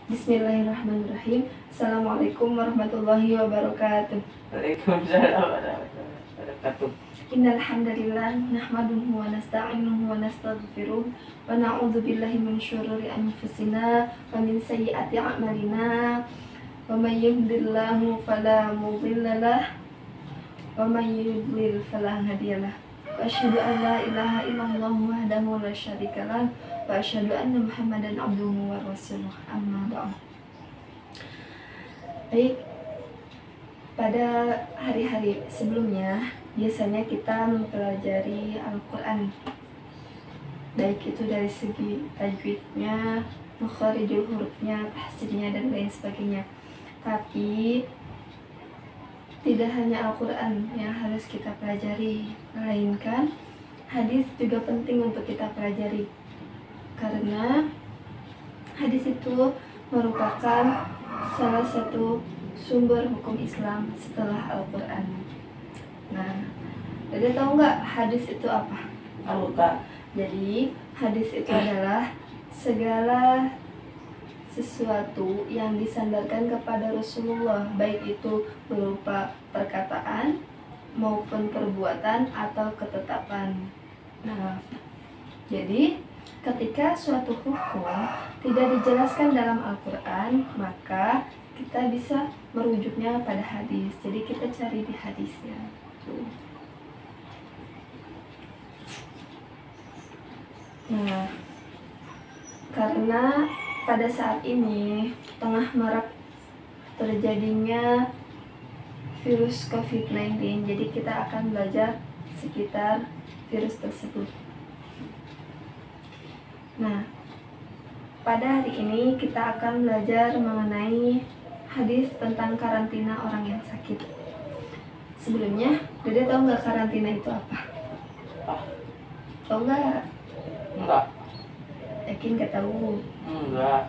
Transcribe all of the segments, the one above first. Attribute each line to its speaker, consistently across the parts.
Speaker 1: Bismillahirrahmanirrahim. Assalamualaikum warahmatullahi wabarakatuh.
Speaker 2: Waalaikumsalam warahmatullahi wabarakatuh.
Speaker 1: Innal hamdalillah nahmaduhu wa nasta'inuhu wa nastaghfiruh wa na'udzu billahi min syururi anfusina wa min sayyiati a'malina. Wa may yahdihillahu fala mudhillalah wa may yudlil fala hadiyalah. Wa asyhadu an la ilaha illallah wahdahu la syarikalah wa asyhadu anna Muhammadan abduhu wa rasuluh. Amma ba'd. Baik, pada hari-hari sebelumnya biasanya kita mempelajari Al-Quran, baik itu dari segi tajwidnya, makharijul hurufnya, tahsirnya, dan lain sebagainya. Tapi tidak hanya Al-Quran yang harus kita pelajari, melainkan hadis juga penting untuk kita pelajari, karena hadis itu merupakan salah satu sumber hukum Islam setelah Al-Quran. Nah, jadi tahu nggak hadis itu apa?
Speaker 2: Tahu Kak?
Speaker 1: Jadi hadis itu adalah segala sesuatu yang disandarkan kepada Rasulullah, baik itu berupa perkataan maupun perbuatan atau ketetapan. Nah, jadi ketika suatu hukum tidak dijelaskan dalam Al-Quran, maka kita bisa merujuknya pada hadis. Jadi kita cari di hadisnya. Nah, karena pada saat ini tengah marak terjadinya virus COVID-19, jadi kita akan belajar sekitar virus tersebut. Nah, pada hari ini kita akan belajar mengenai hadis tentang karantina orang yang sakit. Sebelumnya, Dede tahu nggak karantina itu apa? Tahu nggak?
Speaker 2: Enggak.
Speaker 1: Yakin nggak tahu?
Speaker 2: Enggak.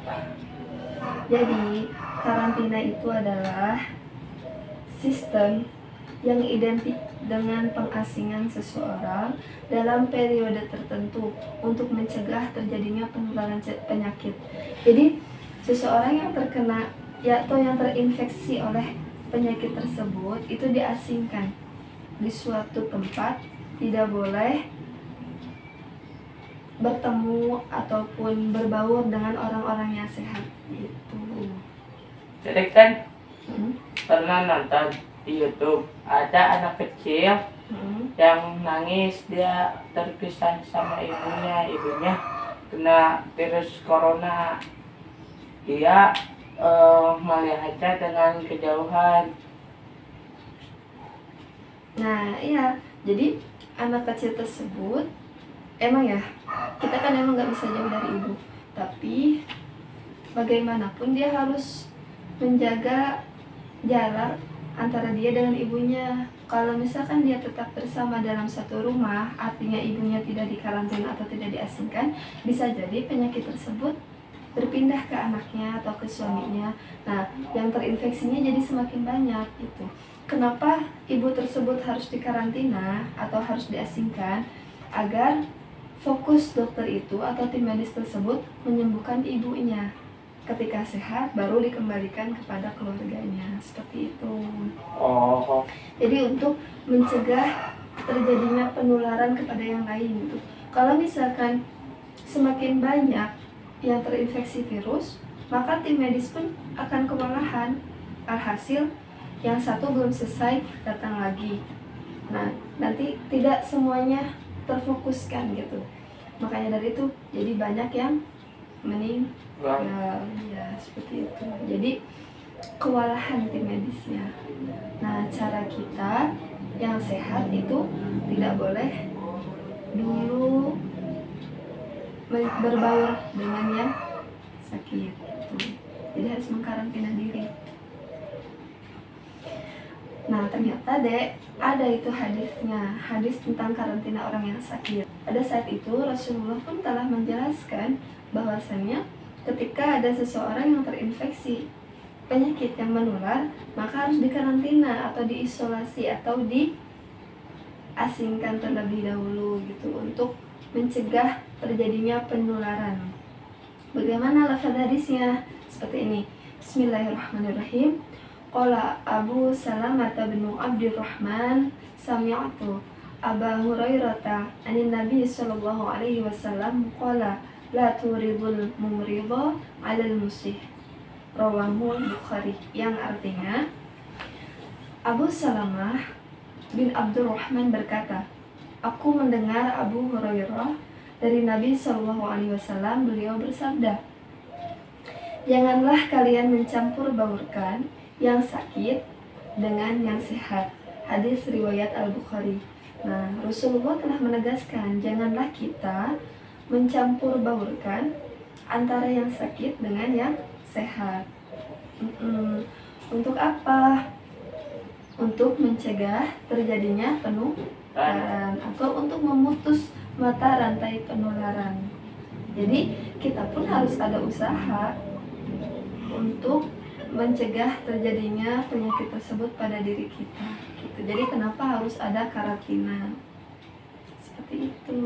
Speaker 1: Jadi, karantina itu adalah sistem yang identik dengan pengasingan seseorang dalam periode tertentu untuk mencegah terjadinya penularan penyakit. Jadi, seseorang yang terkena atau yang terinfeksi oleh penyakit tersebut itu diasingkan di suatu tempat, tidak boleh bertemu ataupun berbaur dengan orang-orang yang sehat gitu.
Speaker 2: Jadi kan pernah nonton di YouTube ada anak kecil yang nangis, dia terpisah sama ibunya kena virus corona. Dia melihatnya dengan kejauhan.
Speaker 1: Nah, iya, jadi anak kecil tersebut emang ya, kita kan emang nggak bisa jauh dari ibu, tapi bagaimanapun dia harus menjaga jarak antara dia dengan ibunya. Kalau misalkan dia tetap bersama dalam satu rumah, artinya ibunya tidak dikarantina atau tidak diasingkan, bisa jadi penyakit tersebut berpindah ke anaknya atau ke suaminya. Nah, yang terinfeksinya jadi semakin banyak gitu. Kenapa ibu tersebut harus dikarantina atau harus diasingkan? Agar fokus dokter itu atau tim medis tersebut menyembuhkan ibunya. Ketika sehat baru dikembalikan kepada keluarganya, seperti itu.
Speaker 2: Oh.
Speaker 1: Jadi untuk mencegah terjadinya penularan kepada yang lain gitu. Kalau misalkan semakin banyak yang terinfeksi virus, maka tim medis pun akan kewalahan. Alhasil yang satu belum selesai datang lagi. Nah, nanti tidak semuanya terfokuskan gitu. Makanya dari itu jadi banyak yang meninggal. Ya, seperti itu. Jadi kewalahan tim medisnya. Nah, cara kita yang sehat itu tidak boleh dulu berbaur dengan yang sakit. Jadi harus mengkarantina diri. Nah, ternyata ada itu hadisnya, hadis tentang karantina orang yang sakit. Pada saat itu Rasulullah pun telah menjelaskan bahwasannya ketika ada seseorang yang terinfeksi penyakit yang menular, maka harus dikarantina atau diisolasi atau diasingkan terlebih dahulu gitu untuk mencegah terjadinya penularan. Bagaimana lafaz hadisnya? Seperti ini. Bismillahirrahmanirrahim. Qala Abu Salamah bin Abdurrahman sami'tu Aba Hurairah anin Nabi sallallahu alaihi wasallam qala la turidul mumridha 'alal musih. Rawahu Bukhari. Yang artinya Abu Salamah bin Abdurrahman berkata, aku mendengar Abu Hurairah dari Nabi Shallallahu Alaihi Wasallam, beliau bersabda, janganlah kalian mencampur baurkan yang sakit dengan yang sehat. Hadis riwayat Al-Bukhari. Nah, Rasulullah telah menegaskan, janganlah kita mencampur baurkan antara yang sakit dengan yang sehat. Untuk apa? Untuk mencegah terjadinya penularan atau untuk memutus mata rantai penularan. Jadi kita pun harus ada usaha untuk mencegah terjadinya penyakit tersebut pada diri kita. Gitu. Jadi kenapa harus ada karantina? Seperti itu.